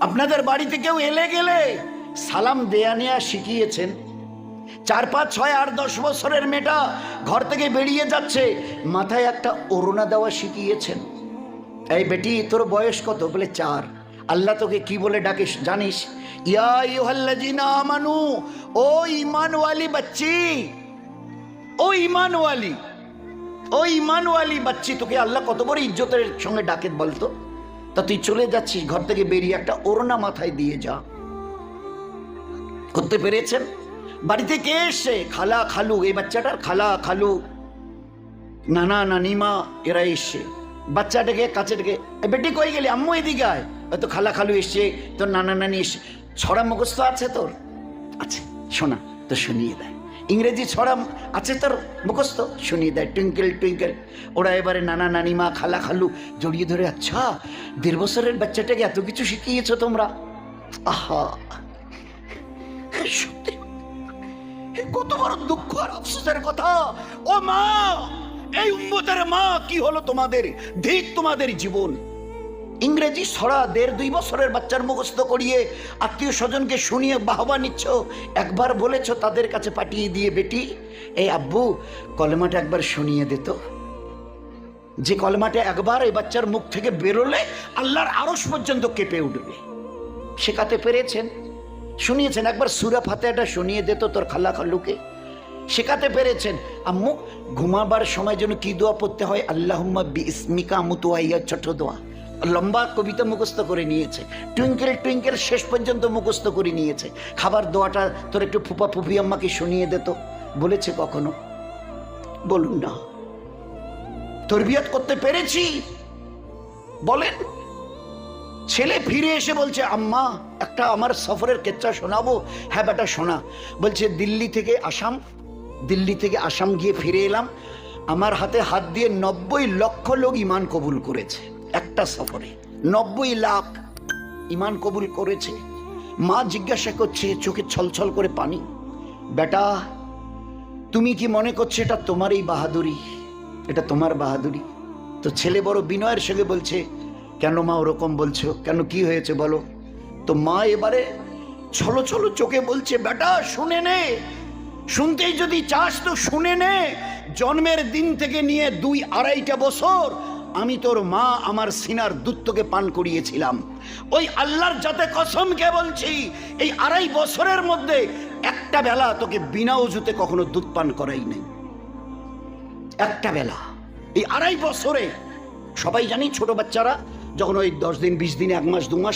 আপনাদের বাড়িতে কেউ এলে গেলে সালাম দেয়া নেয়া শিখিয়েছেন? 4, 5, 6, 8, 10 বছরের মেয়েটা ঘর থেকে বেরিয়ে যাচ্ছে, মাথায় একটা ওড়না দেওয়া শিখিয়েছেন? এই বেটি তোর বয়স কত? বলে 4। আল্লাহ তোকে কি বলে ডাকে জানিস? ইয়া আইয়ুহাল্লাযিনা আমানু, ও ঈমানওয়ালি বাচ্চি, ও ঈমানওয়ালি, ও ঈমানওয়ালি বাচ্চি। তোকে আল্লাহ কত বড় ইজ্জতের সঙ্গে ডাকে বলতো। তা তুই চলে যাচ্ছিস, ঘর থেকে বেরিয়ে একটা ওড়না মাথায় দিয়ে যা। করতে পেরেছেন? বাড়িতে কে এসছে? খালা খালু, এই বাচ্চাটার খালা খালু, নানা নানিমা এরা এসছে। বাচ্চাটাকে কাছে ডেকে, বেটি কই গেলি? আম্মু এদিকে আয়। হয়তো খালা খালু এসছে, তোর নানা নানি এসছে। ছড়া মুখস্থ আছে তোর? আছে, শোনা তো শুনিয়ে দেয়। ইংরেজি ছড়া আছে তোর মুখস্থ? শুনিয়ে দেয়। Twinkle twinkle. ওরা এবারে নানা নানিমা খালা খালু জড়িয়ে ধরে, আচ্ছা 1.5 বছরের বাচ্চাটাকে এত কিছু শিখিয়েছো তোমরা? আহা, সত্যি কত বড় দুঃখ আর আফসোসের কথা। ও মা, এই উম্মতের মা, কি হলো তোমাদের? ধিক তোমাদের জীবন। ইংরেজি ছড়া 1.5-2 বছরের বাচ্চার মুখস্থ করিয়ে আত্মীয় স্বজনকে শুনিয়ে বাহবা নিচ্ছ। একবার বলেছ তাদের কাছে পাঠিয়ে দিয়ে, বেটি এই আব্বু কলেমাটা একবার শুনিয়ে দিত। যে কলেমাটা একবার এই বাচ্চার মুখ থেকে বেরোলে আল্লাহর আরশ পর্যন্ত কেঁপে উঠবে। শেখাতে পেরেছেন? শুনিয়েছেন? একবার সূরা ফাতিহাটা শুনিয়ে দিত তোর খালা খালুকে। শেখাতে পেরেছেন? আম্মু ঘুমাবার সময় যেন কি দোয়া পড়তে হয়? আল্লাহুম্মা বিইসমিকা আমুতু ওয়া ইয়া, ছোট দোয়া। লম্বা কবিতা মুখস্থ করে নিয়েছে। টুইঙ্কেল টুইঙ্কেল শেষ পর্যন্ত মুখস্থ করে নিয়েছে। খাবার দোয়াটা তোর একটু ফুপা ফুপি আম্মাকে শুনিয়ে দিত। বলেছে কখনো? বলুন না। তরবিয়ত করতে পেরেছি? বলেন। ছেলে ফিরে এসে বলছে, আম্মা একটা আমার সফরের কেচ্চা শোনাবো? হ্যাঁ বেটা শোনা। বলছে দিল্লি থেকে আসাম গিয়ে ফিরে এলাম। আমার হাতে হাত দিয়ে 90 লক্ষ লোক ইমান কবুল করেছে একটা সফরে। 90 লাখ ইমান কবুল করেছে। মা জিজ্ঞাসা করছে, চোখে ছলছল করে পানি, বেটা তুমি কি মনে করছো এটা তোমার এই বাহাদুরি? এটা তোমার বাহাদুরি? তো ছেলে বড় বিনয়ের সঙ্গে বলছে, কেন মা ওরকম বলছো? কেন, কি হয়েছে বলো? তো মা এবারে ছলো ছলো চোখে বলছে, বেটা শুনে নে, শুনতেই যদি চাস তো শুনে নে। জন্মের দিন থেকে নিয়ে 2-2.5 বছর আমি তোর মা আমার সিনার দুধ তোকে পান করিয়েছিলাম। ওই আল্লাহর যাতে কসমকে বলছি, এই 2.5 বছরের মধ্যে একটা বেলা তোকে বিনা ওযুতে কখনো দুধ পান করাই নাই। একটা বেলা এই 2.5 বছরে। সবাই জানি ছোট বাচ্চারা যখন ওই 10 দিন 20 দিন 1 মাস 2 মাস